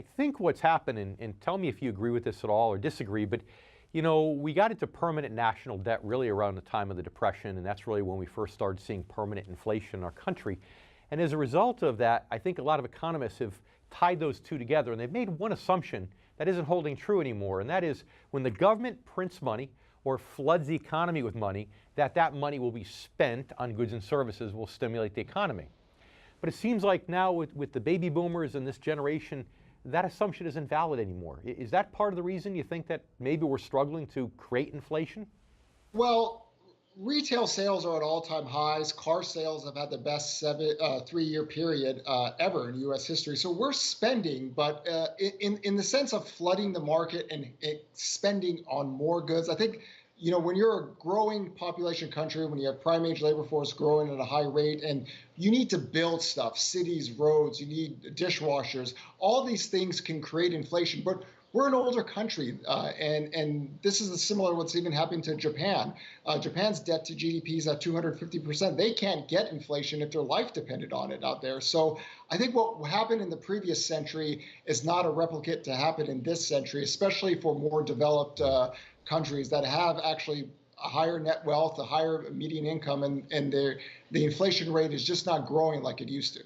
I think what's happened, and tell me if you agree with this at all or disagree, but we got into permanent national debt really around the time of the Depression, and that's really when we first started seeing permanent inflation in our country. And as a result of that, I think a lot of economists have tied those two together, and they've made one assumption that isn't holding true anymore, and that is when the government prints money or floods the economy with money, that money will be spent on goods and services will stimulate the economy. But it seems like now with the baby boomers and this generation, that assumption isn't valid anymore. Is that part of the reason you think that maybe we're struggling to create inflation? Well, retail sales are at all-time highs. Car sales have had the best 3-year period ever in U.S. history. So we're spending, but in the sense of flooding the market and spending on more goods, I think when you're a growing population country, when you have prime age labor force growing at a high rate, and you need to build stuff, cities, roads, you need dishwashers, all these things can create inflation. But we're an older country, and this is similar to what's even happening to Japan. Japan's debt to GDP is at 250%. They can't get inflation if their life depended on it out there. So I think what happened in the previous century is not a replicate to happen in this century, especially for more developed countries that have actually a higher net wealth, a higher median income, and the inflation rate is just not growing like it used to.